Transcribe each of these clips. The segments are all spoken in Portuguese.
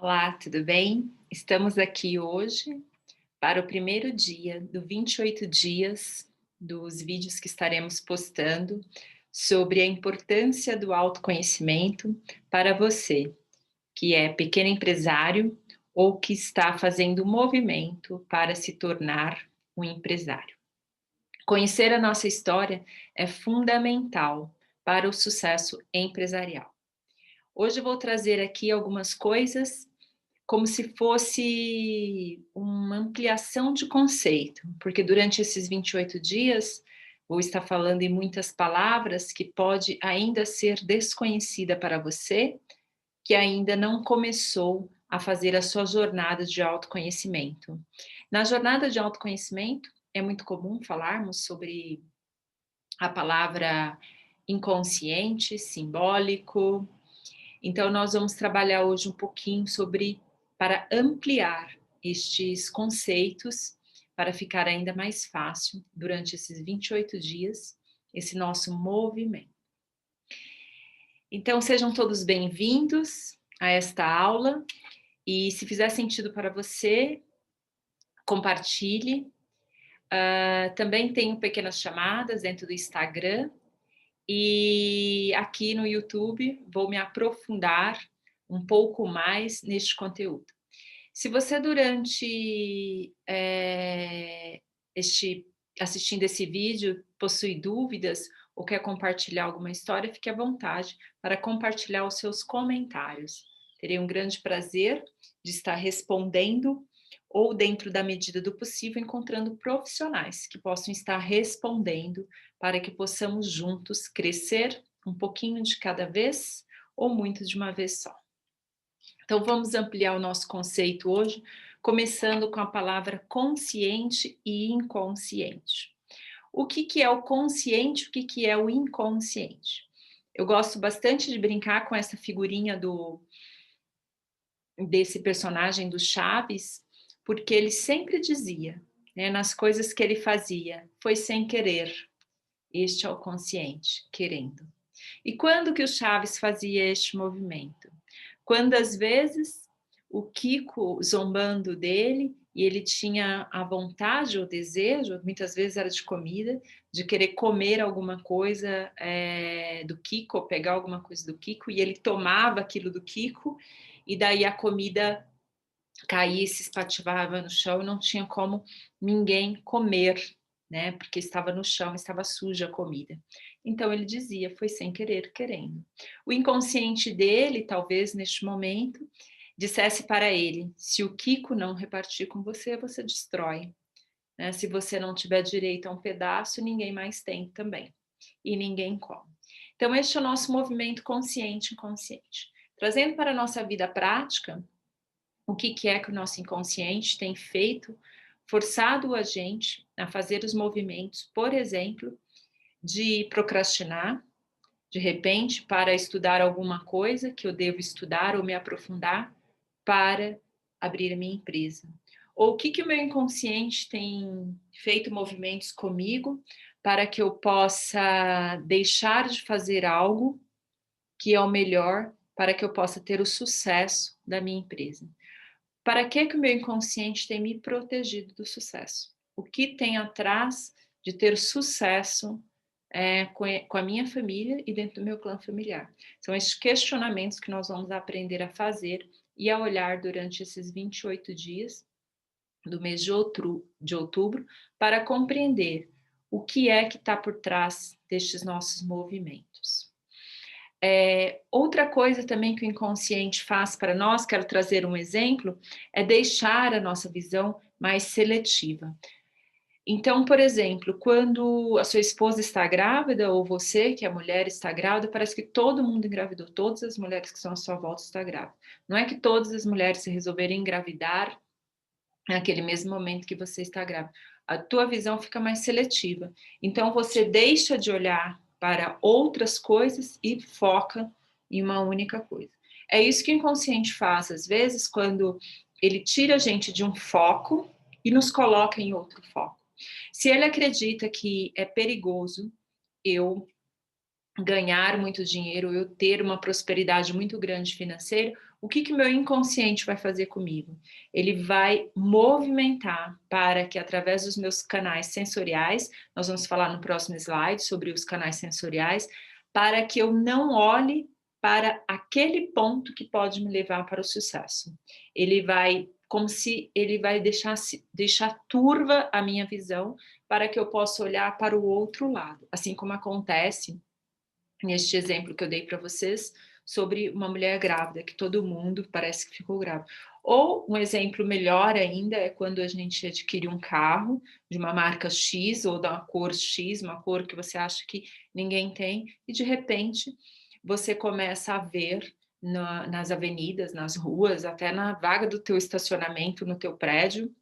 Olá, tudo bem? Estamos aqui hoje para o primeiro dia do 28 dias dos vídeos que estaremos postando sobre a importância do autoconhecimento para você, que é pequeno empresário ou que está fazendo um movimento para se tornar um empresário. Conhecer a nossa história é fundamental para o sucesso empresarial. Hoje eu vou trazer aqui algumas coisas como se fosse uma ampliação de conceito, porque durante esses 28 dias vou estar falando em muitas palavras que pode ainda ser desconhecida para você, que ainda não começou a fazer a sua jornada de autoconhecimento. Na jornada de autoconhecimento, é muito comum falarmos sobre a palavra inconsciente, simbólico. Então, nós vamos trabalhar hoje um pouquinho sobre para ampliar estes conceitos, para ficar ainda mais fácil durante esses 28 dias, esse nosso movimento. Então, sejam todos bem-vindos a esta aula e se fizer sentido para você, compartilhe. Também tenho pequenas chamadas dentro do Instagram e aqui no YouTube vou me aprofundar um pouco mais neste conteúdo. Se você durante assistindo esse vídeo possui dúvidas ou quer compartilhar alguma história, fique à vontade para compartilhar os seus comentários. Terei um grande prazer de estar respondendo ou, dentro da medida do possível, encontrando profissionais que possam estar respondendo para que possamos juntos crescer um pouquinho de cada vez ou muito de uma vez só. Então, vamos ampliar o nosso conceito hoje, começando com a palavra consciente e inconsciente. O que é o consciente, o que é o inconsciente? Eu gosto bastante de brincar com essa figurinha desse personagem do Chaves, porque ele sempre dizia, né, nas coisas que ele fazia, foi sem querer, este é o consciente, querendo. E quando que o Chaves fazia este movimento? Quando às vezes o Kiko zombando dele e ele tinha a vontade ou desejo, muitas vezes era de comida, de querer comer alguma coisa do Kiko, ou pegar alguma coisa do Kiko, e ele tomava aquilo do Kiko, e daí a comida caía, se espativava no chão e não tinha como ninguém comer, né? Porque estava no chão, estava suja a comida. Então ele dizia, foi sem querer, querendo. O inconsciente dele, talvez neste momento, dissesse para ele: se o Kiko não repartir com você, você destrói. Né? Se você não tiver direito a um pedaço, ninguém mais tem também. E ninguém come. Então, este é o nosso movimento consciente e inconsciente. Trazendo para a nossa vida prática, o que é que o nosso inconsciente tem feito, forçado a gente a fazer os movimentos, por exemplo, de procrastinar, de repente, para estudar alguma coisa que eu devo estudar ou me aprofundar para abrir a minha empresa. Ou o que o meu inconsciente tem feito movimentos comigo para que eu possa deixar de fazer algo que é o melhor para que eu possa ter o sucesso da minha empresa. Para que o meu inconsciente tem me protegido do sucesso? O que tem atrás de ter sucesso com a minha família e dentro do meu clã familiar? São esses questionamentos que nós vamos aprender a fazer e a olhar durante esses 28 dias do mês de outubro para compreender o que é que está por trás destes nossos movimentos. Outra coisa também que o inconsciente faz para nós, quero trazer um exemplo, é deixar a nossa visão mais seletiva. Então, por exemplo, quando a sua esposa está grávida, ou você, que é mulher, está grávida, parece que todo mundo engravidou, todas as mulheres que estão à sua volta estão grávidas. Não é que todas as mulheres se resolverem engravidar naquele mesmo momento que você está grávida. A tua visão fica mais seletiva. Então, você deixa de olhar para outras coisas e foca em uma única coisa. É isso que o inconsciente faz, às vezes, quando ele tira a gente de um foco e nos coloca em outro foco. Se ele acredita que é perigoso eu ganhar muito dinheiro, eu ter uma prosperidade muito grande financeira, o que que o meu inconsciente vai fazer comigo? Ele vai movimentar para que através dos meus canais sensoriais, nós vamos falar no próximo slide sobre os canais sensoriais, para que eu não olhe para aquele ponto que pode me levar para o sucesso. Ele vai, como se ele vai deixar turva a minha visão para que eu possa olhar para o outro lado, assim como acontece neste exemplo que eu dei para vocês, sobre uma mulher grávida, que todo mundo parece que ficou grávida. Ou um exemplo melhor ainda é quando a gente adquire um carro de uma marca X ou da cor X, uma cor que você acha que ninguém tem, e de repente você começa a ver nas avenidas, nas ruas, até na vaga do teu estacionamento, no teu prédio,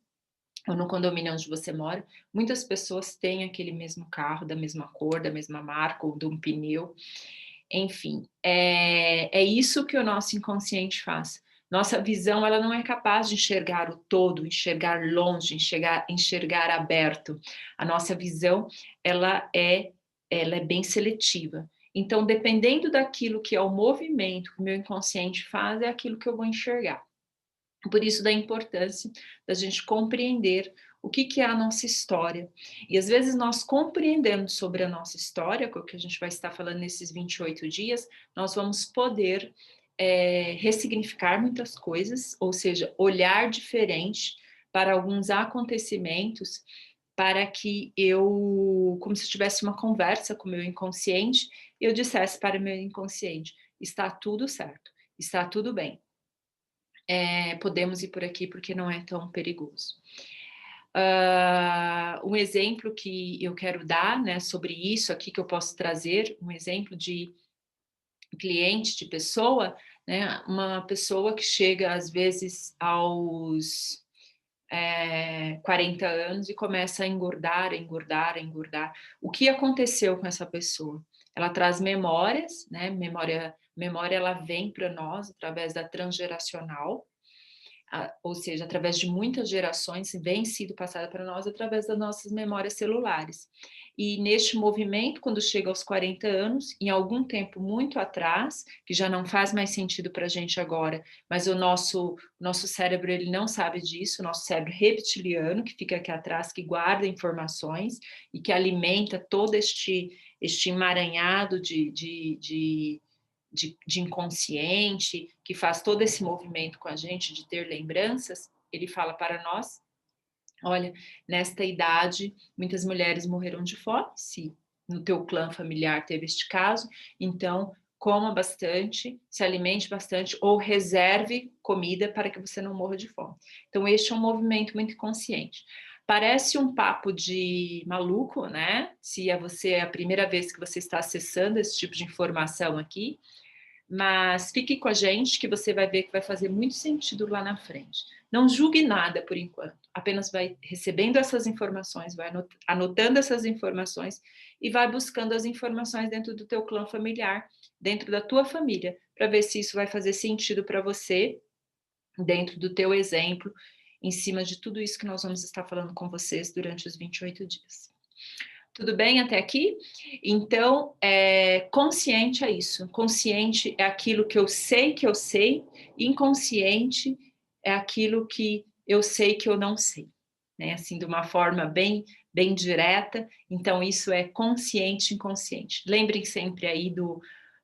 ou no condomínio onde você mora, muitas pessoas têm aquele mesmo carro, da mesma cor, da mesma marca, ou de um pneu. Enfim, é isso que o nosso inconsciente faz. Nossa visão, ela não é capaz de enxergar o todo, enxergar longe, enxergar aberto. A nossa visão, ela é bem seletiva. Então, dependendo daquilo que é o movimento que o meu inconsciente faz, é aquilo que eu vou enxergar. Por isso da importância da gente compreender o que que é a nossa história. E às vezes nós compreendendo sobre a nossa história, que é o que a gente vai estar falando nesses 28 dias, nós vamos poder ressignificar muitas coisas, ou seja, olhar diferente para alguns acontecimentos, para que eu, como se tivesse uma conversa com o meu inconsciente, eu dissesse para o meu inconsciente: está tudo certo, está tudo bem. Podemos ir por aqui porque não é tão perigoso. Um exemplo que eu quero dar, né, sobre isso aqui que eu posso trazer, um exemplo de cliente, de pessoa, né, uma pessoa que chega às vezes aos 40 anos e começa a engordar, engordar, engordar. O que aconteceu com essa pessoa? Ela traz memórias, né? Memória ela vem para nós através da transgeracional, ou seja, através de muitas gerações, vem sido passada para nós através das nossas memórias celulares. E neste movimento, quando chega aos 40 anos, em algum tempo muito atrás, que já não faz mais sentido para a gente agora, mas o nosso cérebro ele não sabe disso, o nosso cérebro reptiliano, que fica aqui atrás, que guarda informações e que alimenta todo este emaranhado de inconsciente, que faz todo esse movimento com a gente de ter lembranças, ele fala para nós: olha, nesta idade, muitas mulheres morreram de fome, se no teu clã familiar teve este caso, então coma bastante, se alimente bastante ou reserve comida para que você não morra de fome. Então, este é um movimento muito consciente. Parece um papo de maluco, né? Se é a primeira vez que você está acessando esse tipo de informação aqui, mas fique com a gente que você vai ver que vai fazer muito sentido lá na frente. Não julgue nada por enquanto, apenas vai recebendo essas informações, vai anotando essas informações e vai buscando as informações dentro do teu clã familiar, dentro da tua família, para ver se isso vai fazer sentido para você, dentro do teu exemplo, em cima de tudo isso que nós vamos estar falando com vocês durante os 28 dias. Tudo bem até aqui? Então, consciente é isso. Consciente é aquilo que eu sei, inconsciente é aquilo que eu sei que eu não sei, né? Assim, de uma forma bem, bem direta. Então, isso é consciente, inconsciente. Lembrem sempre aí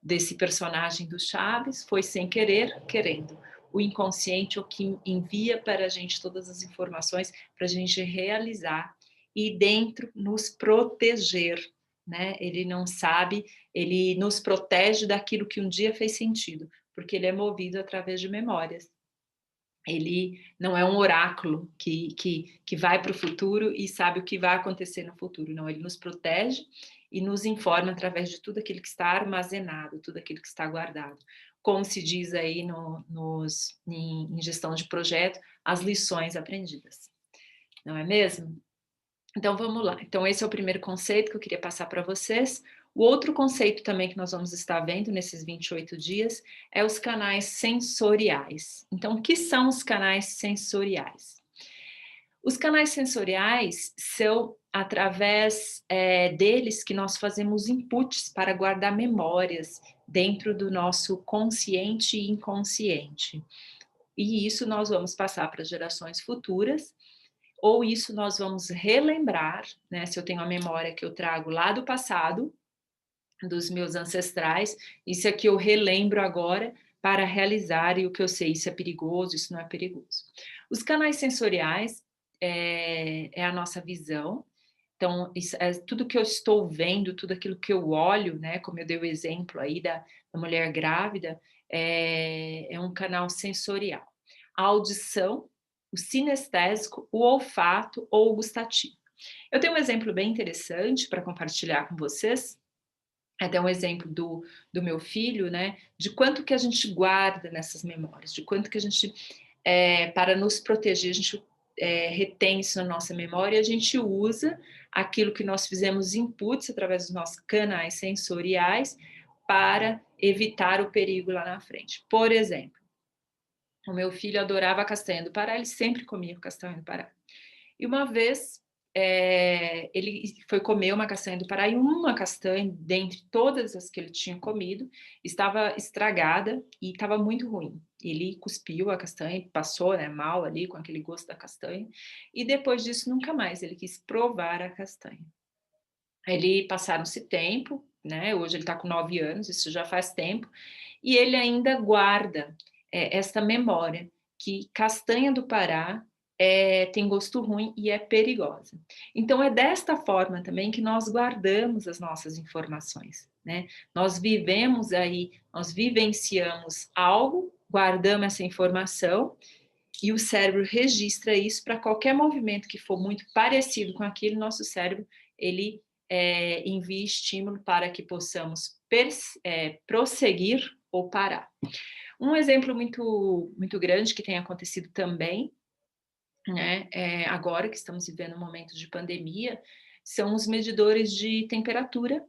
desse personagem do Chaves, foi sem querer, querendo. O inconsciente é o que envia para a gente todas as informações para a gente realizar e dentro nos proteger, né? Ele não sabe, ele nos protege daquilo que um dia fez sentido, porque ele é movido através de memórias. Ele não é um oráculo que vai para o futuro e sabe o que vai acontecer no futuro, não, ele nos protege e nos informa através de tudo aquilo que está armazenado, tudo aquilo que está guardado. Como se diz aí em gestão de projeto, as lições aprendidas. Não é mesmo? Então vamos lá. Então esse é o primeiro conceito que eu queria passar para vocês. O outro conceito também que nós vamos estar vendo nesses 28 dias é os canais sensoriais. Então, o que são os canais sensoriais? Os canais sensoriais são através deles que nós fazemos inputs para guardar memórias dentro do nosso consciente e inconsciente. E isso nós vamos passar para gerações futuras, ou isso nós vamos relembrar, né? Se eu tenho a memória que eu trago lá do passado, dos meus ancestrais, isso aqui eu relembro agora para realizar, e o que eu sei, isso é perigoso, isso não é perigoso. Os canais sensoriais é a nossa visão, então isso é tudo que eu estou vendo, tudo aquilo que eu olho, né, como eu dei o exemplo aí da mulher grávida, é um canal sensorial. A audição, o sinestésico, o olfato ou o gustativo. Eu tenho um exemplo bem interessante para compartilhar com vocês, até um exemplo do meu filho, né, de quanto que a gente guarda nessas memórias, de quanto que a gente, para nos proteger, a gente retém isso na nossa memória, e a gente usa aquilo que nós fizemos inputs através dos nossos canais sensoriais para evitar o perigo lá na frente. Por exemplo, o meu filho adorava castanha do Pará, ele sempre comia castanha do Pará. E uma vez ele foi comer uma castanha do Pará e uma castanha, dentre todas as que ele tinha comido, estava estragada e estava muito ruim. Ele cuspiu a castanha, passou, né, mal ali com aquele gosto da castanha, e depois disso nunca mais ele quis provar a castanha. Ele passaram-se tempo, né? Hoje ele está com 9 anos, isso já faz tempo, e ele ainda guarda esta memória que castanha do Pará tem gosto ruim e é perigosa. Então é desta forma também que nós guardamos as nossas informações, né? Nós vivemos aí, nós vivenciamos algo, guardamos essa informação e o cérebro registra isso para qualquer movimento que for muito parecido com aquilo, nosso cérebro ele envia estímulo para que possamos prosseguir ou parar. Um exemplo muito grande que tem acontecido também, né, agora que estamos vivendo um momento de pandemia, são os medidores de temperatura,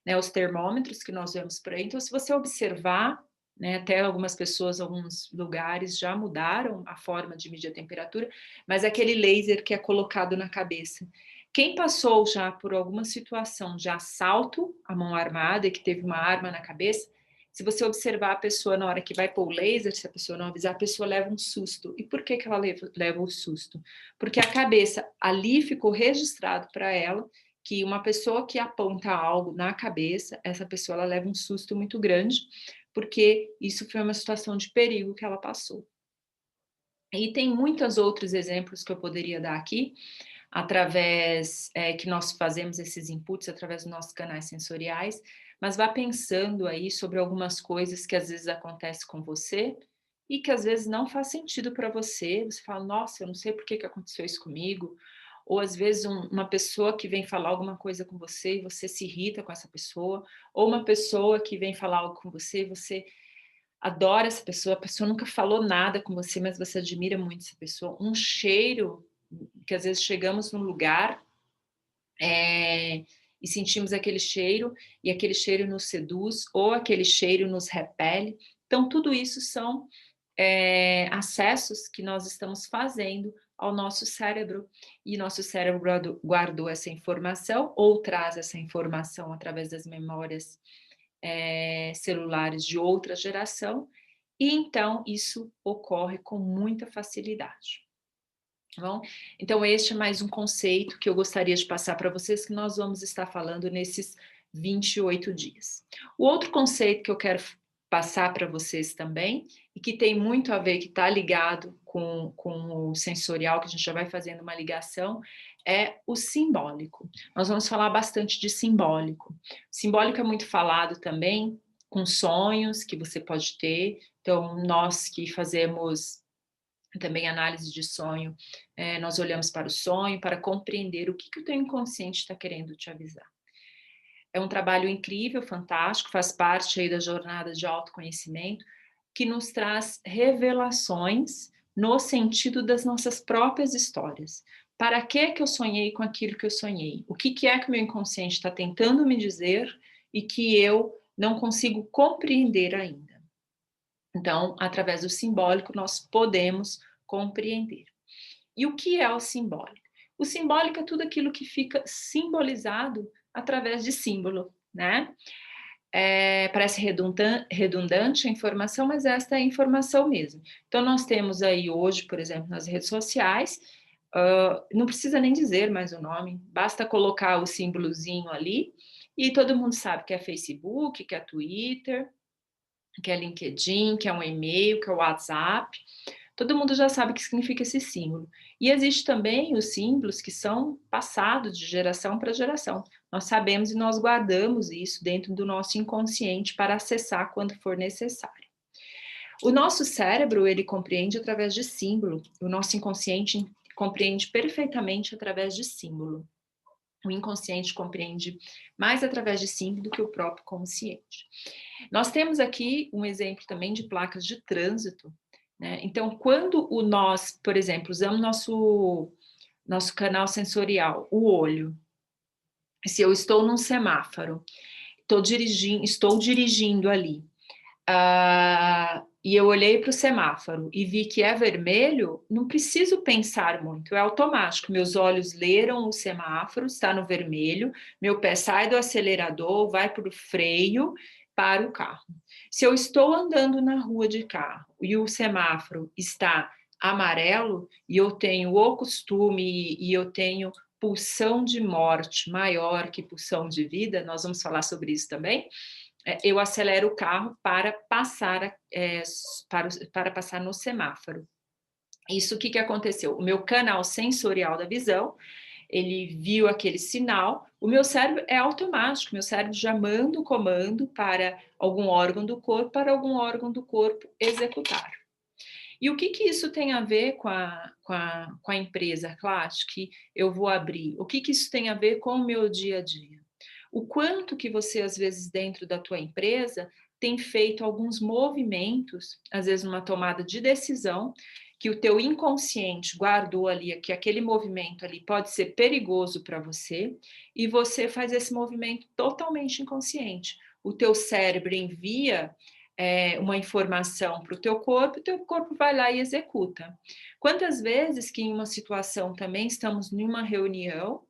né, os termômetros que nós vemos por aí. Então, se você observar, né, até algumas pessoas, alguns lugares já mudaram a forma de medir a temperatura, mas aquele laser que é colocado na cabeça. Quem passou já por alguma situação de assalto à mão armada e que teve uma arma na cabeça, se você observar a pessoa na hora que vai pôr o laser, se a pessoa não avisar, a pessoa leva um susto. E por que ela leva o susto? Porque a cabeça ali ficou registrado para ela que uma pessoa que aponta algo na cabeça, essa pessoa ela leva um susto muito grande, porque isso foi uma situação de perigo que ela passou. E tem muitos outros exemplos que eu poderia dar aqui, através que nós fazemos esses inputs através dos nossos canais sensoriais, mas vá pensando aí sobre algumas coisas que às vezes acontecem com você e que às vezes não faz sentido para você. Você fala, nossa, eu não sei por que aconteceu isso comigo. Ou às vezes uma pessoa que vem falar alguma coisa com você e você se irrita com essa pessoa, ou uma pessoa que vem falar algo com você e você adora essa pessoa, a pessoa nunca falou nada com você, mas você admira muito essa pessoa. Um cheiro, que às vezes chegamos num lugar e sentimos aquele cheiro, e aquele cheiro nos seduz, ou aquele cheiro nos repele. Então, tudo isso são acessos que nós estamos fazendo ao nosso cérebro, e nosso cérebro guardou essa informação, ou traz essa informação através das memórias celulares de outra geração, e então isso ocorre com muita facilidade. Tá bom? Então, este é mais um conceito que eu gostaria de passar para vocês, que nós vamos estar falando nesses 28 dias. O outro conceito que eu quero passar para vocês também, e que tem muito a ver, que está ligado com o sensorial, que a gente já vai fazendo uma ligação, é o simbólico. Nós vamos falar bastante de simbólico. Simbólico é muito falado também com sonhos que você pode ter. Então, nós que fazemos também análise de sonho, nós olhamos para o sonho para compreender o que o teu inconsciente está querendo te avisar. É um trabalho incrível, fantástico, faz parte aí da jornada de autoconhecimento, que nos traz revelações no sentido das nossas próprias histórias. Para que eu sonhei com aquilo que eu sonhei? O que é que o meu inconsciente está tentando me dizer e que eu não consigo compreender ainda? Então, através do simbólico, nós podemos compreender. E o que é o simbólico? O simbólico é tudo aquilo que fica simbolizado através de símbolo, né? Parece redundante a informação, mas esta é a informação mesmo. Então, nós temos aí hoje, por exemplo, nas redes sociais, não precisa nem dizer mais o nome, basta colocar o símbolozinho ali e todo mundo sabe que é Facebook, que é Twitter, que é LinkedIn, que é um e-mail, que é o WhatsApp. Todo mundo já sabe o que significa esse símbolo. E existe também os símbolos que são passados de geração para geração. Nós sabemos e nós guardamos isso dentro do nosso inconsciente para acessar quando for necessário. O nosso cérebro, ele compreende através de símbolo. O nosso inconsciente compreende perfeitamente através de símbolo. O inconsciente compreende mais através de símbolo do que o próprio consciente. Nós temos aqui um exemplo também de placas de trânsito, né? Então, quando nós, por exemplo, usamos nosso canal sensorial, o olho, se eu estou num semáforo, estou dirigindo ali, e eu olhei para o semáforo e vi que é vermelho, não preciso pensar muito, é automático. Meus olhos leram o semáforo, está no vermelho, meu pé sai do acelerador, vai para o freio, para o carro. Se eu estou andando na rua de carro e o semáforo está amarelo e eu tenho o costume e eu tenho pulsão de morte maior que pulsão de vida, nós vamos falar sobre isso também, eu acelero o carro para passar, para passar no semáforo. Isso, o que aconteceu? O meu canal sensorial da visão, ele viu aquele sinal, o meu cérebro é automático, meu cérebro já manda o comando para algum órgão do corpo, para algum órgão do corpo executar. E o que isso tem a ver com a empresa, Clash, que eu vou abrir? O que isso tem a ver com o meu dia a dia? O quanto que você, às vezes, dentro da tua empresa, tem feito alguns movimentos, às vezes numa tomada de decisão, que o teu inconsciente guardou ali, que aquele movimento ali pode ser perigoso para você, e você faz esse movimento totalmente inconsciente. O teu cérebro envia uma informação para o teu corpo vai lá e executa. Quantas vezes que em uma situação também estamos em uma reunião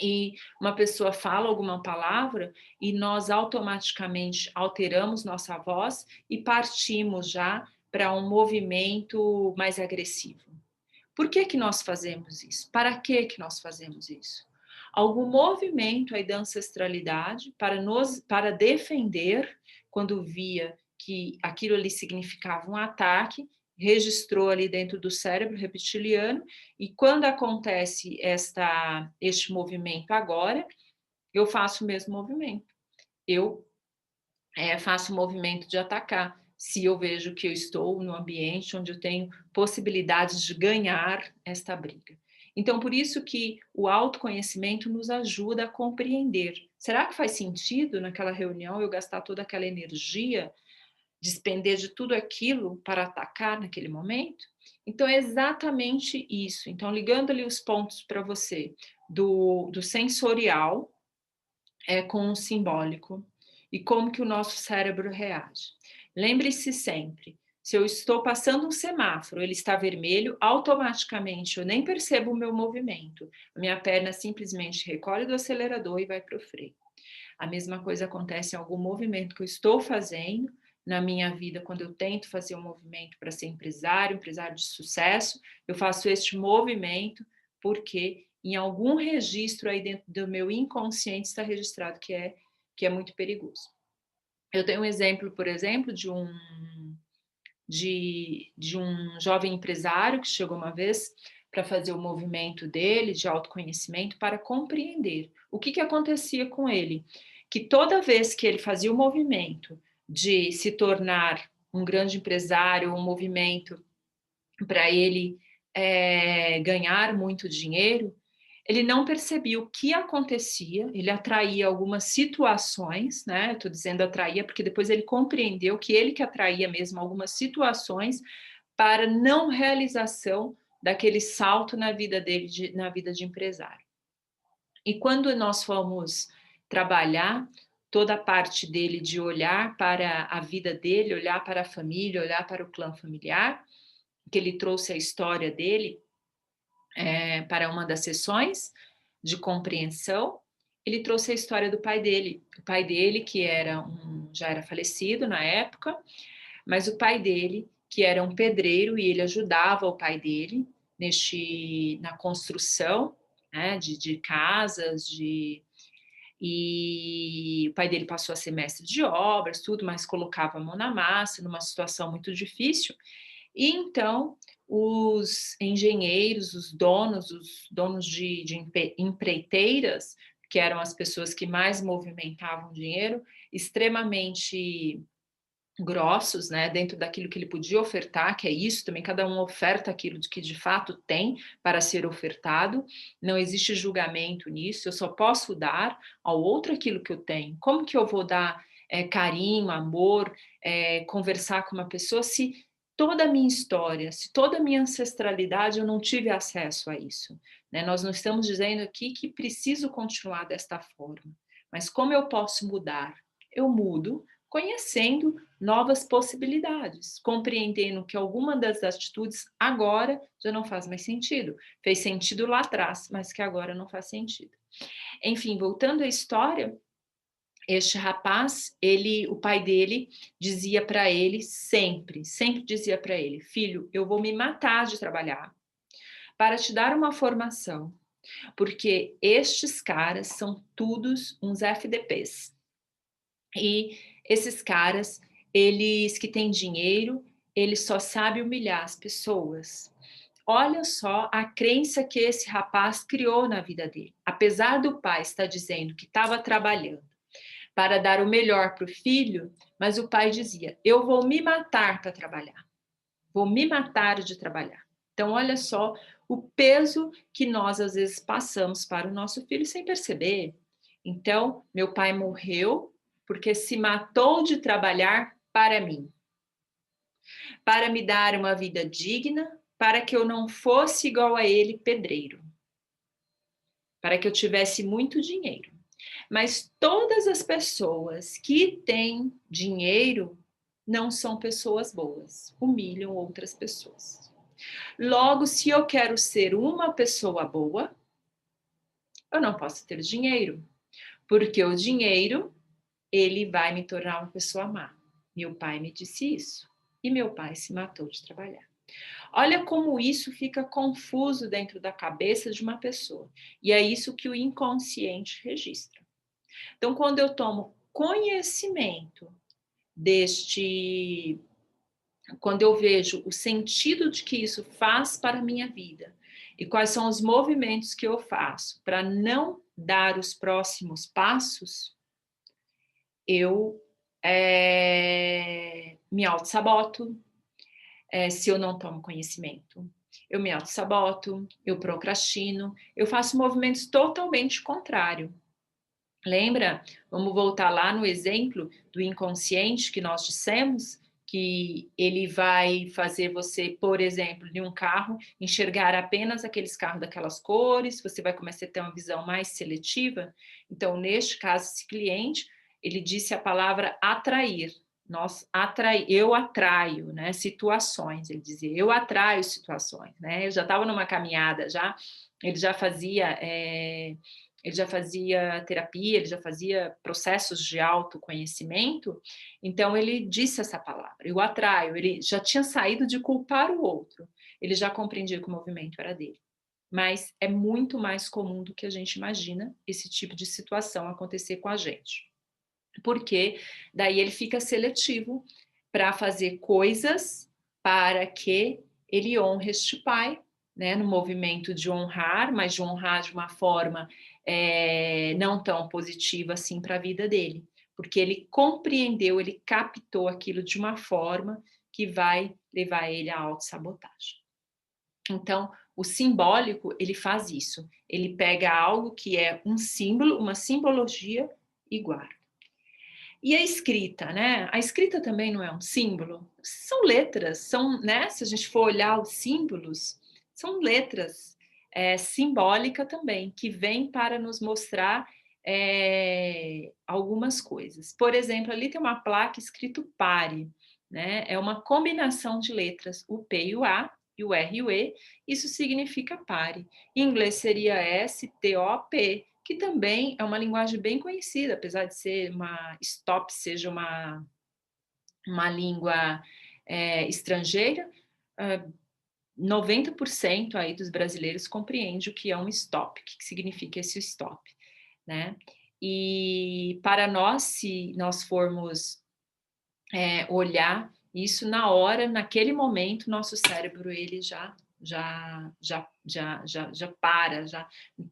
e uma pessoa fala alguma palavra e nós automaticamente alteramos nossa voz e partimos já para um movimento mais agressivo. Por que nós fazemos isso? Para que nós fazemos isso? Algum movimento aí da ancestralidade para defender, quando via que aquilo ali significava um ataque, registrou ali dentro do cérebro reptiliano, e quando acontece este movimento agora, eu faço o mesmo movimento. Eu faço o movimento de atacar, se eu vejo que eu estou no ambiente onde eu tenho possibilidades de ganhar esta briga. Então, por isso que o autoconhecimento nos ajuda a compreender. Será que faz sentido naquela reunião eu gastar toda aquela energia, despender de tudo aquilo para atacar naquele momento? Então, é exatamente isso. Então, ligando ali os pontos para você, do sensorial, com o simbólico e como que o nosso cérebro reage. Lembre-se sempre, se eu estou passando um semáforo, ele está vermelho, automaticamente eu nem percebo o meu movimento. A minha perna simplesmente recolhe do acelerador e vai para o freio. A mesma coisa acontece em algum movimento que eu estou fazendo na minha vida, quando eu tento fazer um movimento para ser empresário de sucesso, eu faço este movimento porque em algum registro aí dentro do meu inconsciente está registrado que é muito perigoso. Eu tenho um exemplo, por exemplo, de um jovem empresário que chegou uma vez para fazer o movimento dele de autoconhecimento para compreender o que acontecia com ele, que toda vez que ele fazia o movimento de se tornar um grande empresário, um movimento para ele ganhar muito dinheiro, ele não percebia o que acontecia, ele atraía algumas situações, né? Estou dizendo atraía porque depois ele compreendeu que ele que atraía mesmo algumas situações para não realização daquele salto na vida dele, na vida de empresário. E quando nós fomos trabalhar toda a parte dele de olhar para a vida dele, olhar para a família, olhar para o clã familiar, que ele trouxe a história dele, para uma das sessões de compreensão, ele trouxe a história do pai dele. O pai dele, que já era falecido na época, mas o pai dele, que era um pedreiro, e ele ajudava o pai dele na construção, né, de casas, e o pai dele passou a ser mestre de obras, tudo, mas colocava a mão na massa, numa situação muito difícil. E então os engenheiros, os donos de empreiteiras, que eram as pessoas que mais movimentavam dinheiro, extremamente grossos, né, dentro daquilo que ele podia ofertar, que é isso também, cada um oferta aquilo que de fato tem para ser ofertado, não existe julgamento nisso, eu só posso dar ao outro aquilo que eu tenho. Como que eu vou dar carinho, amor, conversar com uma pessoa se toda a minha história, se toda a minha ancestralidade eu não tive acesso a isso, né? Nós não estamos dizendo aqui que preciso continuar desta forma, mas como eu posso mudar? Eu mudo conhecendo novas possibilidades, compreendendo que alguma das atitudes agora já não faz mais sentido. Fez sentido lá atrás, mas que agora não faz sentido. Enfim, voltando à história, este rapaz, o pai dele dizia para ele sempre dizia para ele: "Filho, eu vou me matar de trabalhar para te dar uma formação, porque estes caras são todos uns FDPs. E esses caras, eles que têm dinheiro, eles só sabem humilhar as pessoas." Olha só a crença que esse rapaz criou na vida dele. Apesar do pai estar dizendo que estava trabalhando para dar o melhor para o filho, mas o pai dizia: "Eu vou me matar para trabalhar, vou me matar de trabalhar." Então, olha só o peso que nós às vezes passamos para o nosso filho sem perceber. Então, meu pai morreu porque se matou de trabalhar para mim, para me dar uma vida digna, para que eu não fosse igual a ele, pedreiro, para que eu tivesse muito dinheiro. Mas todas as pessoas que têm dinheiro não são pessoas boas, humilham outras pessoas. Logo, se eu quero ser uma pessoa boa, eu não posso ter dinheiro, porque o dinheiro, ele vai me tornar uma pessoa má. Meu pai me disse isso, e meu pai se matou de trabalhar. Olha como isso fica confuso dentro da cabeça de uma pessoa, e é isso que o inconsciente registra. Então, quando eu tomo conhecimento quando eu vejo o sentido de que isso faz para a minha vida e quais são os movimentos que eu faço para não dar os próximos passos, eu me auto-saboto, se eu não tomo conhecimento. Eu me auto-saboto, eu procrastino, eu faço movimentos totalmente contrários. Lembra? Vamos voltar lá no exemplo do inconsciente que nós dissemos, que ele vai fazer você, por exemplo, de um carro, enxergar apenas aqueles carros daquelas cores, você vai começar a ter uma visão mais seletiva. Então, neste caso, esse cliente, ele disse a palavra atrair. Eu atraio, né, situações, ele dizia, eu atraio situações, né, eu já estava numa caminhada, ele já fazia terapia, ele já fazia processos de autoconhecimento, então ele disse essa palavra, eu atraio, ele já tinha saído de culpar o outro, ele já compreendia que o movimento era dele. Mas é muito mais comum do que a gente imagina esse tipo de situação acontecer com a gente. Porque daí ele fica seletivo para fazer coisas para que ele honre este pai, né, no movimento de honrar, mas de honrar de uma forma não tão positiva assim para a vida dele, porque ele compreendeu, ele captou aquilo de uma forma que vai levar ele à autossabotagem. Então, o simbólico, ele faz isso, ele pega algo que é um símbolo, uma simbologia e guarda. E a escrita, né? A escrita também não é um símbolo? São letras, né? Se a gente for olhar os símbolos, são letras simbólicas também, que vêm para nos mostrar algumas coisas. Por exemplo, ali tem uma placa escrito pare, né? É uma combinação de letras, o P e o A, e o R e o E, isso significa pare. Em inglês seria S-T-O-P, que também é uma linguagem bem conhecida, apesar de ser uma stop, seja uma língua estrangeira, 90% aí dos brasileiros compreende o que é um stop, o que significa esse stop, né? E para nós, se nós formos olhar isso na hora, naquele momento, nosso cérebro ele já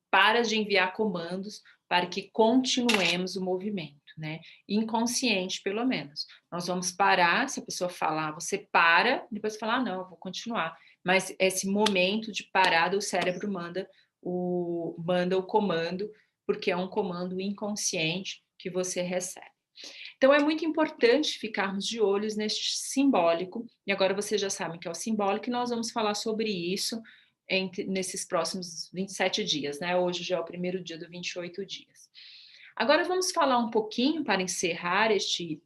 para de enviar comandos para que continuemos o movimento, né? Inconsciente, pelo menos. Nós vamos parar, se a pessoa falar, você para, depois falar, não, eu vou continuar. Mas esse momento de parada, o cérebro manda o comando, porque é um comando inconsciente que você recebe. Então, é muito importante ficarmos de olhos neste simbólico, e agora vocês já sabem que é o simbólico, e nós vamos falar sobre isso nesses próximos 27 dias, né? Hoje já é o primeiro dia do 28 dias. Agora vamos falar um pouquinho, para encerrar este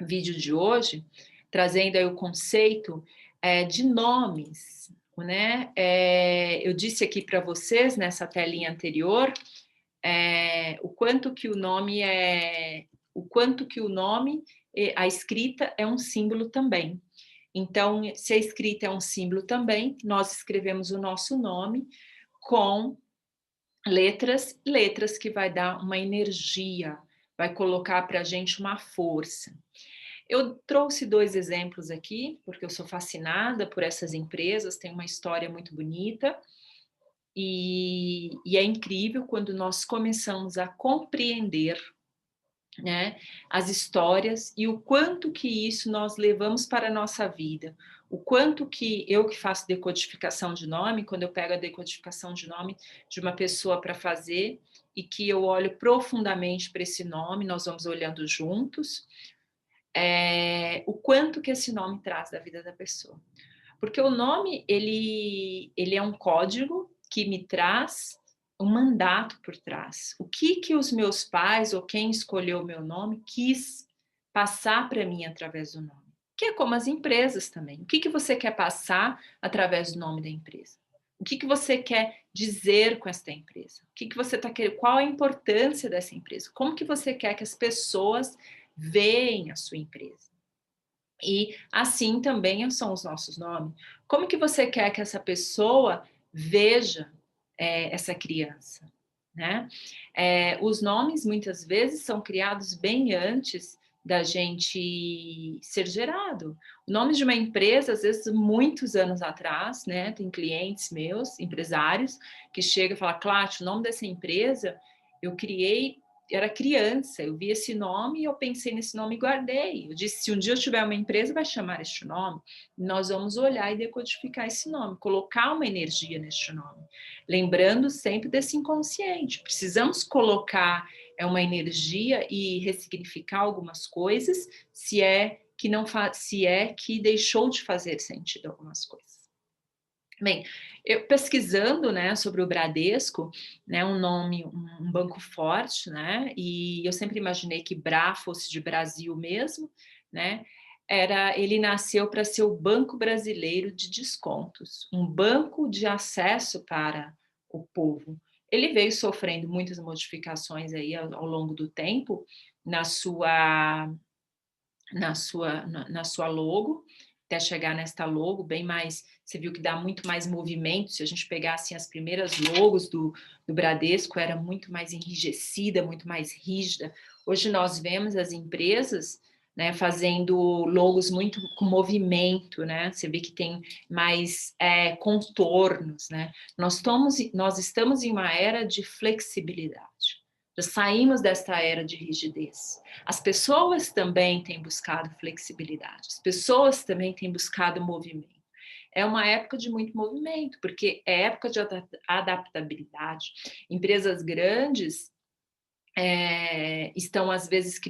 vídeo de hoje, trazendo aí o conceito de nomes, né? Eu disse aqui para vocês, nessa telinha anterior, o quanto que o nome a escrita é um símbolo também. Então, se a escrita é um símbolo também, nós escrevemos o nosso nome com letras que vai dar uma energia, vai colocar para a gente uma força. Eu trouxe 2 exemplos aqui, porque eu sou fascinada por essas empresas, tem uma história muito bonita, e é incrível quando nós começamos a compreender, né, as histórias e o quanto que isso nós levamos para a nossa vida. O quanto que eu que faço decodificação de nome, quando eu pego a decodificação de nome de uma pessoa para fazer e que eu olho profundamente para esse nome, nós vamos olhando juntos, o quanto que esse nome traz da vida da pessoa. Porque o nome, ele é um código que me traz um mandato por trás. O que os meus pais ou quem escolheu o meu nome quis passar para mim através do nome. Que é como as empresas também. O que você quer passar através do nome da empresa? O que você quer dizer com esta empresa? O que você está querendo? Qual a importância dessa empresa? Como que você quer que as pessoas veem a sua empresa? E assim também são os nossos nomes. Como que você quer que essa pessoa veja essa criança, né? Os nomes muitas vezes são criados bem antes da gente ser gerado. O nome de uma empresa, às vezes, muitos anos atrás, né? Tem clientes meus, empresários, que chegam e falam, Cláudio, o nome dessa empresa eu criei, era criança, eu vi esse nome e eu pensei nesse nome e guardei. Eu disse, se um dia eu tiver uma empresa, vai chamar este nome. Nós vamos olhar e decodificar esse nome, colocar uma energia neste nome. Lembrando sempre desse inconsciente. Precisamos colocar uma energia e ressignificar algumas coisas, se é que deixou de fazer sentido algumas coisas. Bem, eu pesquisando, né, sobre o Bradesco, né, um nome, um banco forte, né, e eu sempre imaginei que Bra fosse de Brasil mesmo, né, ele nasceu para ser o Banco Brasileiro de Descontos, um banco de acesso para o povo. Ele veio sofrendo muitas modificações aí ao longo do tempo na sua logo, até chegar nesta logo, bem mais, você viu que dá muito mais movimento, se a gente pegar assim, as primeiras logos do Bradesco, era muito mais enrijecida, muito mais rígida. Hoje nós vemos as empresas, né, fazendo logos muito com movimento, né? Você vê que tem mais contornos, né? Nós estamos em uma era de flexibilidade. Já saímos desta era de rigidez. As pessoas também têm buscado flexibilidade, as pessoas também têm buscado movimento. É uma época de muito movimento, porque é época de adaptabilidade. Empresas grandes estão, às vezes,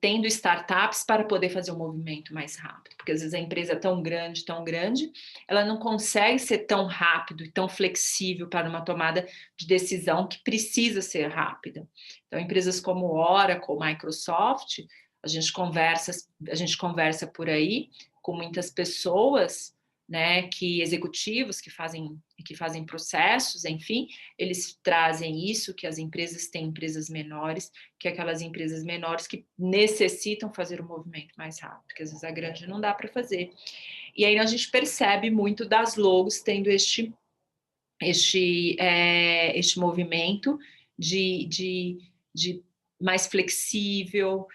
tendo startups para poder fazer um movimento mais rápido, porque às vezes a empresa é tão grande, ela não consegue ser tão rápido e tão flexível para uma tomada de decisão que precisa ser rápida. Então, empresas como Oracle, Microsoft, a gente conversa por aí com muitas pessoas, né, que executivos que fazem processos, enfim, eles trazem isso, que as empresas têm empresas menores, que aquelas empresas menores que necessitam fazer o movimento mais rápido, porque às vezes a grande não dá para fazer. E aí a gente percebe muito das logos tendo este movimento de mais flexível,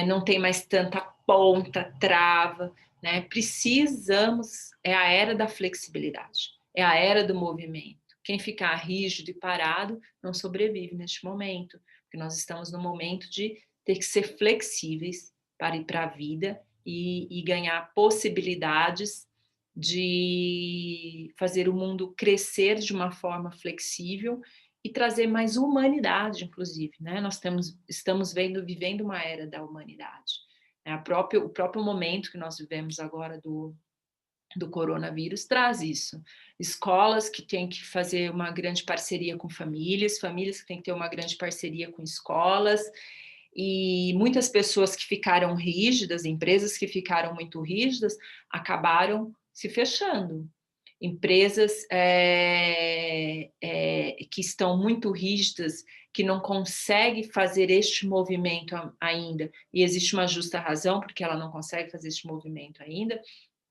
não tem mais tanta ponta, trava, né? Precisamos, é a era da flexibilidade, é a era do movimento. Quem ficar rígido e parado não sobrevive neste momento, porque nós estamos no momento de ter que ser flexíveis para ir para a vida e ganhar possibilidades de fazer o mundo crescer de uma forma flexível e trazer mais humanidade, inclusive, né? Nós estamos vivendo uma era da humanidade. O próprio momento que nós vivemos agora do coronavírus traz isso. Escolas que têm que fazer uma grande parceria com famílias, famílias que têm que ter uma grande parceria com escolas, e muitas pessoas que ficaram rígidas, empresas que ficaram muito rígidas, acabaram se fechando. Empresas que estão muito rígidas, que não conseguem fazer este movimento ainda, e existe uma justa razão porque ela não consegue fazer este movimento ainda,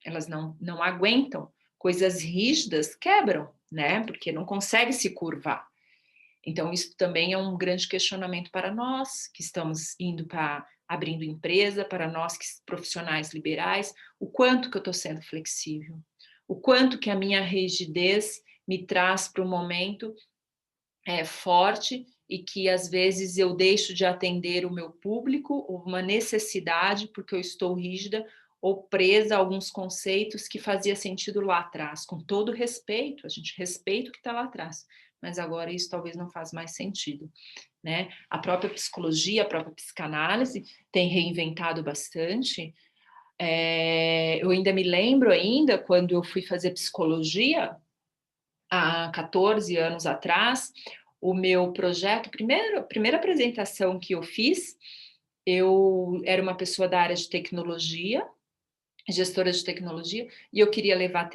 elas não aguentam, coisas rígidas quebram, né? Porque não consegue se curvar. Então, isso também é um grande questionamento para nós que estamos indo para abrindo empresa, para nós que profissionais liberais, o quanto que eu estou sendo flexível, o quanto que a minha rigidez me traz para um momento forte e que às vezes eu deixo de atender o meu público, uma necessidade, porque eu estou rígida ou presa a alguns conceitos que fazia sentido lá atrás, com todo respeito, a gente respeita o que está lá atrás, mas agora isso talvez não faz mais sentido, né? A própria psicologia, a própria psicanálise tem reinventado bastante. Eu ainda me lembro quando eu fui fazer psicologia, há 14 anos atrás, o meu projeto, a primeira apresentação que eu fiz, eu era uma pessoa da área de tecnologia, gestora de tecnologia, e eu queria levar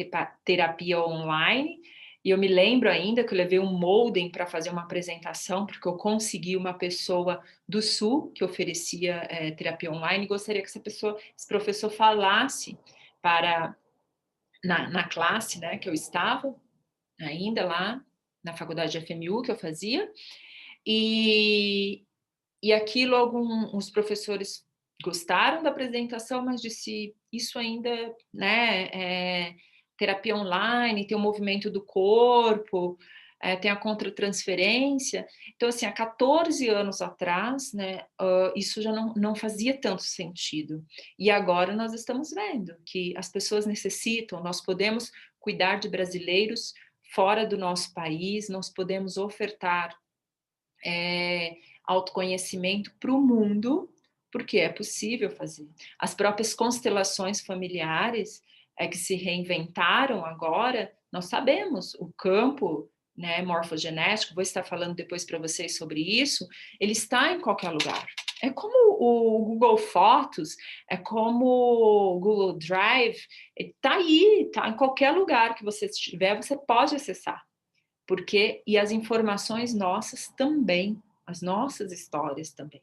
terapia online, e eu me lembro ainda que eu levei um modem para fazer uma apresentação, porque eu consegui uma pessoa do Sul que oferecia terapia online, e gostaria que esse professor falasse na classe, né, que eu estava, ainda lá na faculdade de FMU que eu fazia, e, e aquilo os professores gostaram da apresentação, mas disse, isso ainda, né, terapia online, tem o movimento do corpo, tem a contratransferência, então assim, há 14 anos atrás, né, isso já não fazia tanto sentido, e agora nós estamos vendo que as pessoas necessitam, nós podemos cuidar de brasileiros fora do nosso país, nós podemos ofertar autoconhecimento para o mundo, porque é possível fazer. As próprias constelações familiares que se reinventaram agora, nós sabemos, o campo, né, morfogenético, vou estar falando depois para vocês sobre isso, ele está em qualquer lugar. É como o Google Fotos, é como o Google Drive, está aí, está em qualquer lugar que você estiver, você pode acessar. E as informações nossas também, as nossas histórias também.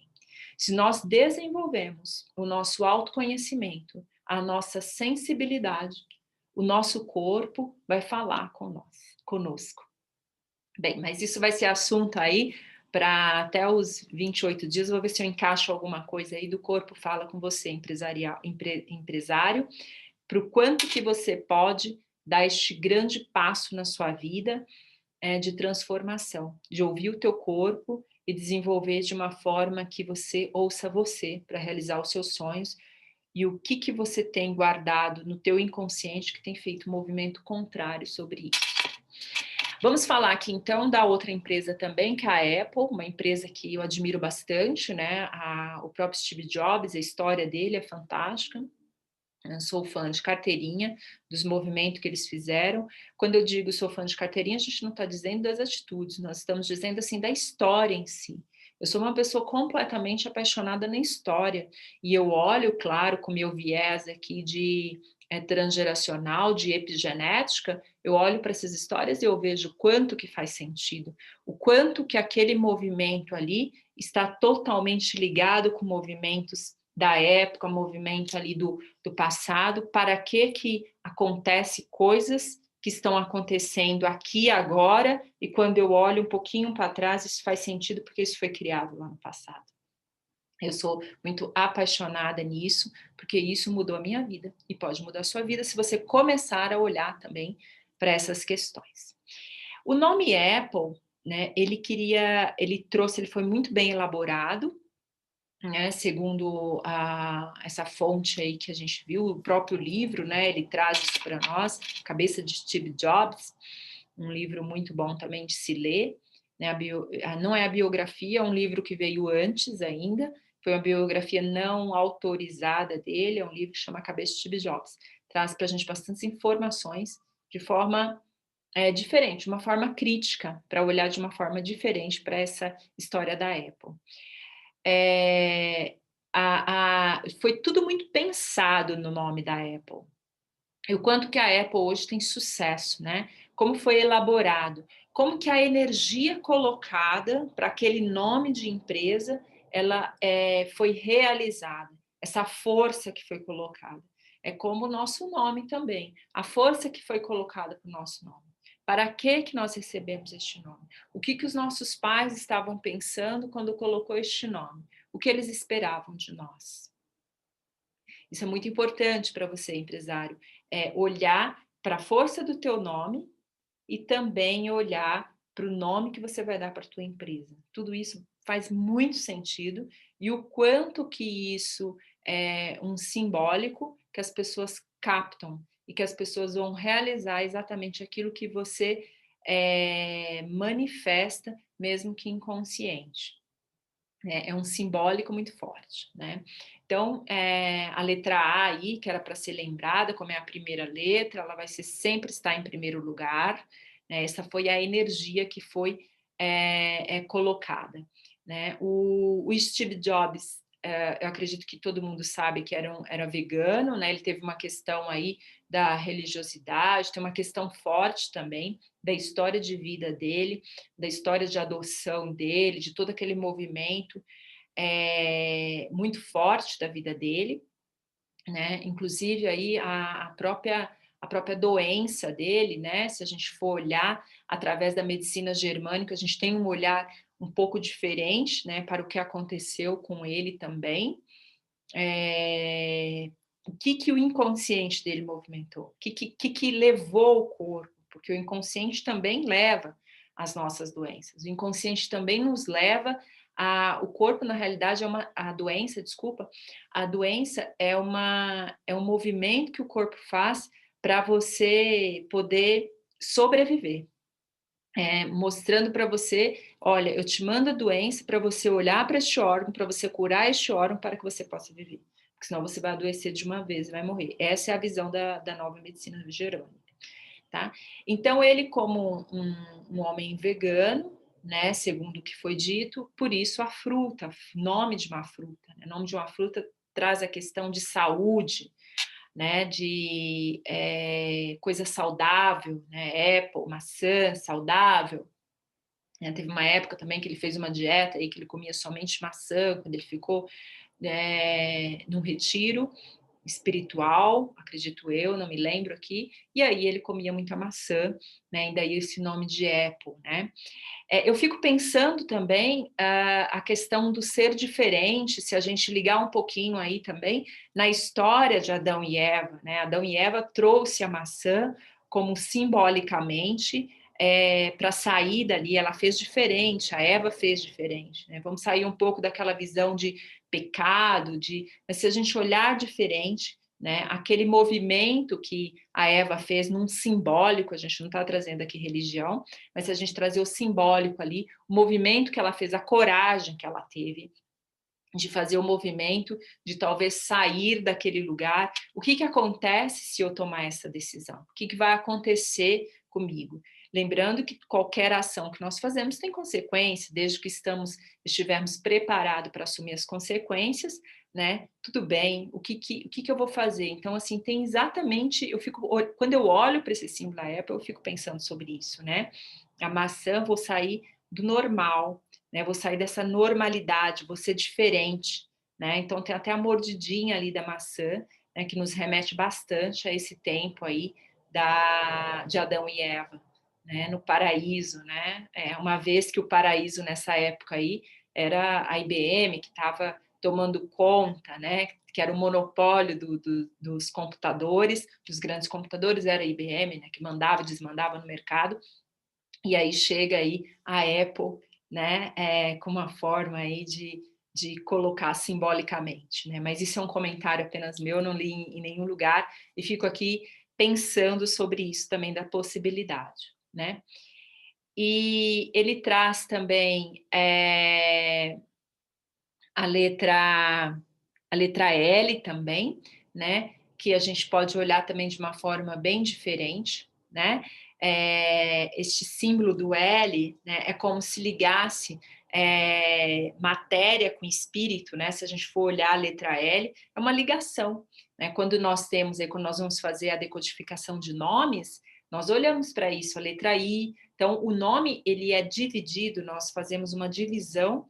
Se nós desenvolvemos o nosso autoconhecimento, a nossa sensibilidade, o nosso corpo vai falar conosco. Bem, mas isso vai ser assunto aí para até os 28 dias, vou ver se eu encaixo alguma coisa aí do corpo fala com você, empresário, para o quanto que você pode dar este grande passo na sua vida, de transformação, de ouvir o teu corpo e desenvolver de uma forma que você ouça você para realizar os seus sonhos e o que você tem guardado no teu inconsciente que tem feito um movimento contrário sobre isso. Vamos falar aqui então da outra empresa também, que é a Apple, uma empresa que eu admiro bastante, né? O próprio Steve Jobs, a história dele é fantástica. Eu sou fã de carteirinha, dos movimentos que eles fizeram. Quando eu digo sou fã de carteirinha, a gente não está dizendo das atitudes, nós estamos dizendo assim da história em si. Eu sou uma pessoa completamente apaixonada na história e eu olho, claro, com meu viés aqui de transgeracional, de epigenética, eu olho para essas histórias e eu vejo o quanto que faz sentido, o quanto que aquele movimento ali está totalmente ligado com movimentos da época, movimento ali do passado, para que acontece coisas que estão acontecendo aqui agora, e quando eu olho um pouquinho para trás, isso faz sentido porque isso foi criado lá no passado. Eu sou muito apaixonada nisso, porque isso mudou a minha vida e pode mudar a sua vida se você começar a olhar também para essas questões. O nome Apple, né, ele foi muito bem elaborado, né, segundo essa fonte aí que a gente viu, o próprio livro, né, ele traz isso para nós, Cabeça de Steve Jobs, um livro muito bom também de se ler, né, não é a biografia, é um livro que veio antes ainda, foi uma biografia não autorizada dele, é um livro que chama Cabeça de Steve Jobs, traz para a gente bastantes informações de forma diferente, uma forma crítica, para olhar de uma forma diferente para essa história da Apple. Foi tudo muito pensado no nome da Apple. E o quanto que a Apple hoje tem sucesso, né? Como foi elaborado, como que a energia colocada para aquele nome de empresa, ela foi realizada, essa força que foi colocada. É como o nosso nome também, a força que foi colocada para o nosso nome. Para que nós recebemos este nome? O que os nossos pais estavam pensando quando colocou este nome? O que eles esperavam de nós? Isso é muito importante para você, empresário, olhar para a força do teu nome e também olhar para o nome que você vai dar para a tua empresa. Tudo isso faz muito sentido e o quanto que isso é um simbólico que as pessoas captam e que as pessoas vão realizar exatamente aquilo que você manifesta, mesmo que inconsciente. É um simbólico muito forte, né? Então, a letra A aí, que era para ser lembrada, como é a primeira letra, ela vai sempre estar em primeiro lugar, né? Essa foi a energia que foi colocada, né? O Steve Jobs, eu acredito que todo mundo sabe que era vegano, né? Ele teve uma questão aí da religiosidade, tem uma questão forte também da história de vida dele, da história de adoção dele, de todo aquele movimento muito forte da vida dele, né? Inclusive aí a própria doença dele, né? Se a gente for olhar através da medicina germânica, a gente tem um olhar um pouco diferente, né, para o que aconteceu com ele também. O que o inconsciente dele movimentou? O que levou o corpo? Porque o inconsciente também leva as nossas doenças. O inconsciente também nos leva o corpo, na realidade, a doença é um movimento que o corpo faz para você poder sobreviver. Mostrando para você, olha, eu te mando a doença para você olhar para este órgão, para você curar este órgão, para que você possa viver. Porque senão você vai adoecer de uma vez e vai morrer. Essa é a visão da nova medicina germânica, tá? Então, ele como um homem vegano, né, segundo o que foi dito, por isso a fruta, nome de uma fruta, né? Nome de uma fruta traz a questão de saúde, né, de coisa saudável, né, Apple, maçã saudável. Teve uma época também que ele fez uma dieta aí que ele comia somente maçã, quando ele ficou num retiro espiritual, acredito eu, não me lembro aqui, e aí ele comia muita maçã, né, e daí esse nome de Apple, né. Eu fico pensando também a questão do ser diferente, se a gente ligar um pouquinho aí também na história de Adão e Eva, né? Adão e Eva trouxe a maçã como simbolicamente para sair dali, ela fez diferente, a Eva fez diferente, né? Vamos sair um pouco daquela visão de pecado, mas se a gente olhar diferente, né? Aquele movimento que a Eva fez num simbólico, a gente não está trazendo aqui religião, mas se a gente trazer o simbólico ali, o movimento que ela fez, a coragem que ela teve de fazer o movimento, de talvez sair daquele lugar. O que acontece se eu tomar essa decisão? O que vai acontecer comigo? Lembrando que qualquer ação que nós fazemos tem consequência, desde que estivermos preparados para assumir as consequências, né? Tudo bem, o que eu vou fazer? Então, assim, tem exatamente, quando eu olho para esse símbolo da Apple, eu fico pensando sobre isso, né? A maçã, vou sair do normal, né? Vou sair dessa normalidade, vou ser diferente, né? Então, tem até a mordidinha ali da maçã, né? Que nos remete bastante a esse tempo aí de Adão e Eva, né? No paraíso, né? Uma vez que o paraíso nessa época aí era a IBM que estava tomando conta, né, que era o monopólio dos computadores, dos grandes computadores, era a IBM, né, que mandava e desmandava no mercado, e aí chega aí a Apple, né, com uma forma aí de colocar simbolicamente, né, mas isso é um comentário apenas meu, não li em nenhum lugar, e fico aqui pensando sobre isso também, da possibilidade, né. E ele traz também a letra L também, né? Que a gente pode olhar também de uma forma bem diferente, né? Este símbolo do L, né, é como se ligasse matéria com espírito, né? Se a gente for olhar a letra L, é uma ligação, né? Quando nós vamos fazer a decodificação de nomes, nós olhamos para isso, a letra I. Então, o nome ele é dividido, nós fazemos uma divisão,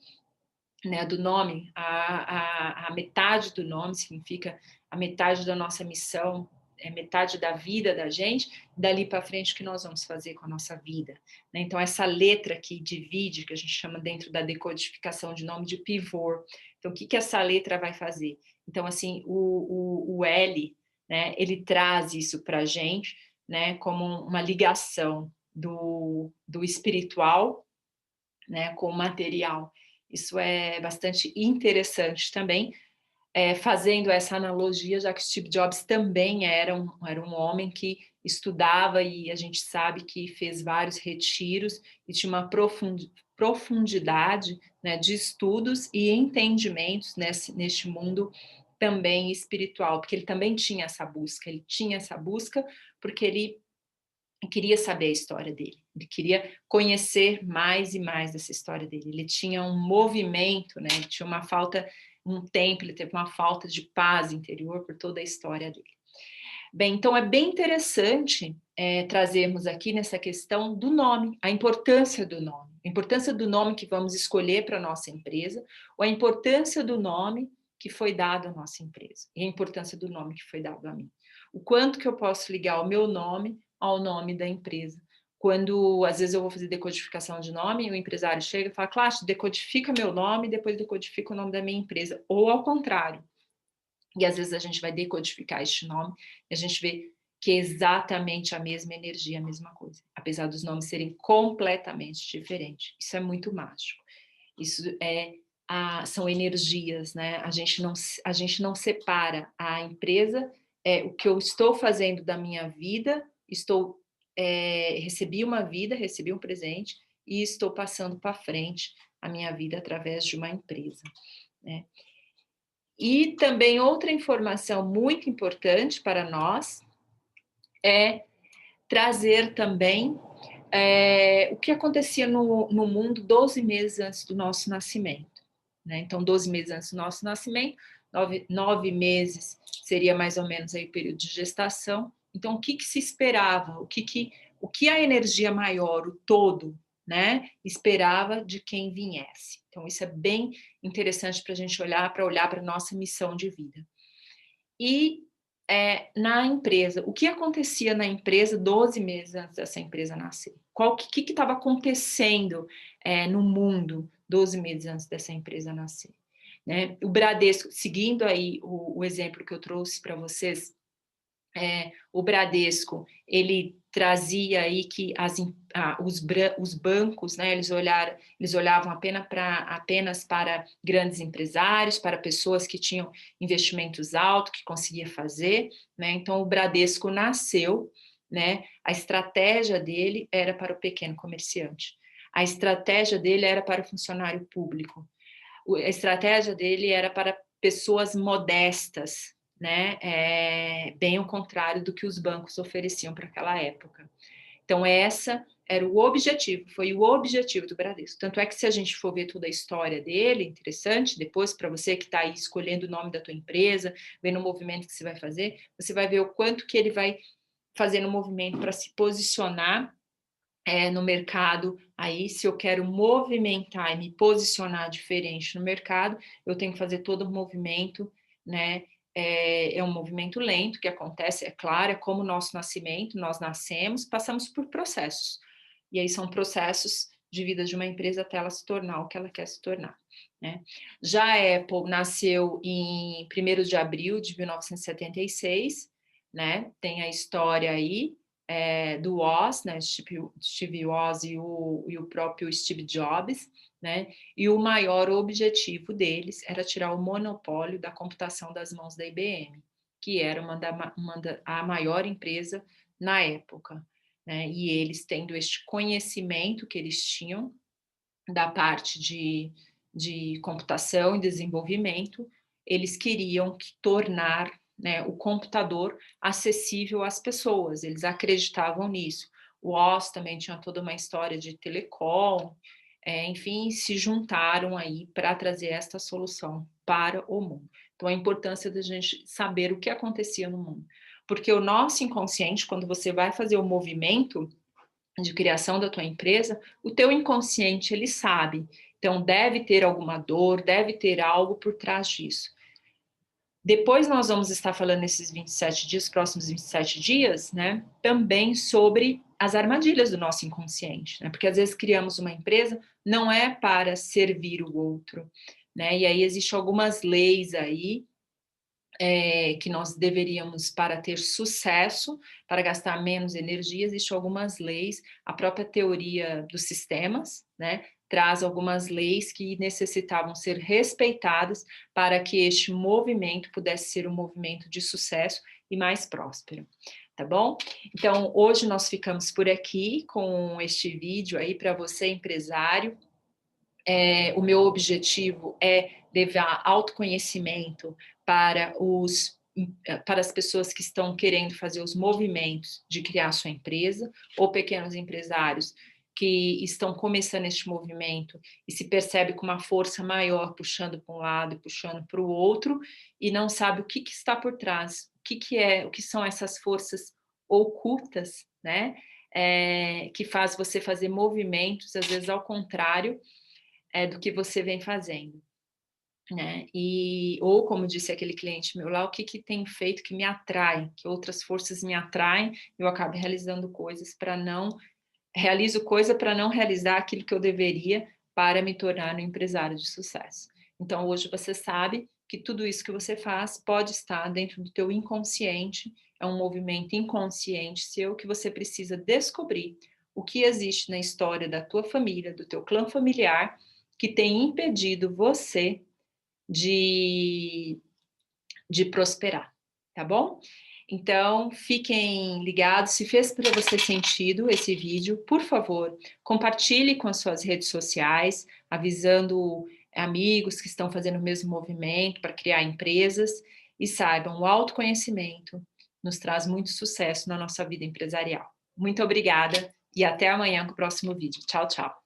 né, do nome, a metade do nome significa a metade da nossa missão, metade da vida da gente, dali para frente o que nós vamos fazer com a nossa vida, né? Então essa letra que divide, que a gente chama dentro da decodificação de nome de pivô. Então o que essa letra vai fazer? Então assim, o L, né, ele traz isso para a gente, né, como uma ligação do espiritual, né, com o material. Isso é bastante interessante também, fazendo essa analogia, já que Steve Jobs também era um homem que estudava e a gente sabe que fez vários retiros e tinha uma profundidade, né, de estudos e entendimentos neste mundo também espiritual, porque ele também tinha essa busca, porque ele queria saber a história dele, ele queria conhecer mais e mais dessa história dele. Ele tinha um movimento, né? Ele tinha uma falta, um tempo, ele teve uma falta de paz interior por toda a história dele. Bem, então é bem interessante trazermos aqui nessa questão do nome, a importância do nome que vamos escolher para a nossa empresa, ou a importância do nome que foi dado à nossa empresa, e a importância do nome que foi dado a mim. O quanto que eu posso ligar o meu nome ao nome da empresa. Quando, às vezes, eu vou fazer decodificação de nome, e o empresário chega e fala, Cláudio, decodifica meu nome e depois decodifica o nome da minha empresa. Ou ao contrário. E, às vezes, a gente vai decodificar este nome e a gente vê que é exatamente a mesma energia, a mesma coisa. Apesar dos nomes serem completamente diferentes. Isso é muito mágico. Isso são energias, né? A gente não separa a empresa, o que eu estou fazendo da minha vida, recebi uma vida, recebi um presente e estou passando para frente a minha vida através de uma empresa, né? E também outra informação muito importante para nós é trazer também o que acontecia no mundo 12 meses antes do nosso nascimento, né? Então, 12 meses antes do nosso nascimento, 9 meses seria mais ou menos aí o período de gestação. Então, o que se esperava? O que a energia maior, o todo, né, esperava de quem viesse? Então, isso é bem interessante para a gente olhar para a nossa missão de vida. E na empresa, o que acontecia na empresa 12 meses antes dessa empresa nascer? O que estava acontecendo no mundo 12 meses antes dessa empresa nascer? Né? O Bradesco, seguindo aí o exemplo que eu trouxe para vocês, o Bradesco, ele trazia aí que os bancos, né, eles olhavam apenas para grandes empresários, para pessoas que tinham investimentos altos, que conseguia fazer, né? Então o Bradesco nasceu, né? A estratégia dele era para o pequeno comerciante, a estratégia dele era para o funcionário público, a estratégia dele era para pessoas modestas, né? Bem ao contrário do que os bancos ofereciam para aquela época. Então, essa Era o objetivo, foi o objetivo do Bradesco. Tanto é que se a gente for ver toda a história dele, interessante, depois para você que está aí escolhendo o nome da tua empresa, vendo o movimento que você vai fazer, você vai ver o quanto que ele vai fazer no movimento para se posicionar no mercado. Aí, se eu quero movimentar e me posicionar diferente no mercado, eu tenho que fazer todo o movimento, né? É um movimento lento que acontece, é claro, é como o nosso nascimento, nós nascemos, passamos por processos. E aí são processos de vida de uma empresa até ela se tornar o que ela quer se tornar. Né? Já a Apple nasceu em 1º de abril de 1976, né? Tem a história aí, do Woz, né, Steve Woz e o próprio Steve Jobs, né, e o maior objetivo deles era tirar o monopólio da computação das mãos da IBM, que era a maior empresa na época, né, e eles tendo este conhecimento que eles tinham da parte de computação e desenvolvimento, eles queriam tornar, né, o computador acessível às pessoas, eles acreditavam nisso. O Oz também tinha toda uma história de telecom, enfim, se juntaram aí para trazer esta solução para o mundo. Então, a importância da gente saber o que acontecia no mundo. Porque o nosso inconsciente, quando você vai fazer o movimento de criação da tua empresa, o teu inconsciente, ele sabe. Então, deve ter alguma dor, deve ter algo por trás disso. Depois nós vamos estar falando nesses 27 dias, próximos 27 dias, né, também sobre as armadilhas do nosso inconsciente, né, porque às vezes criamos uma empresa, não é para servir o outro, né, e aí existem algumas leis aí, que nós deveríamos, para ter sucesso, para gastar menos energia, existem algumas leis, a própria teoria dos sistemas, né, traz algumas leis que necessitavam ser respeitadas para que este movimento pudesse ser um movimento de sucesso e mais próspero, tá bom? Então, hoje nós ficamos por aqui com este vídeo aí para você, empresário. O meu objetivo é levar autoconhecimento para as pessoas que estão querendo fazer os movimentos de criar sua empresa, ou pequenos empresários que estão começando este movimento e se percebe com uma força maior puxando para um lado e puxando para o outro e não sabe o que está por trás, o que são essas forças ocultas, né? Que faz você fazer movimentos, às vezes ao contrário, do que você vem fazendo, né? Ou como disse aquele cliente meu lá, o que tem feito que me atrai, que outras forças me atraem, eu acabo realizo coisa para não realizar aquilo que eu deveria para me tornar um empresário de sucesso. Então hoje você sabe que tudo isso que você faz pode estar dentro do teu inconsciente, é um movimento inconsciente seu que você precisa descobrir o que existe na história da tua família, do teu clã familiar, que tem impedido você de prosperar, tá bom? Então, fiquem ligados, se fez para você sentido esse vídeo, por favor, compartilhe com as suas redes sociais, avisando amigos que estão fazendo o mesmo movimento para criar empresas, e saibam, o autoconhecimento nos traz muito sucesso na nossa vida empresarial. Muito obrigada e até amanhã com o próximo vídeo. Tchau, tchau.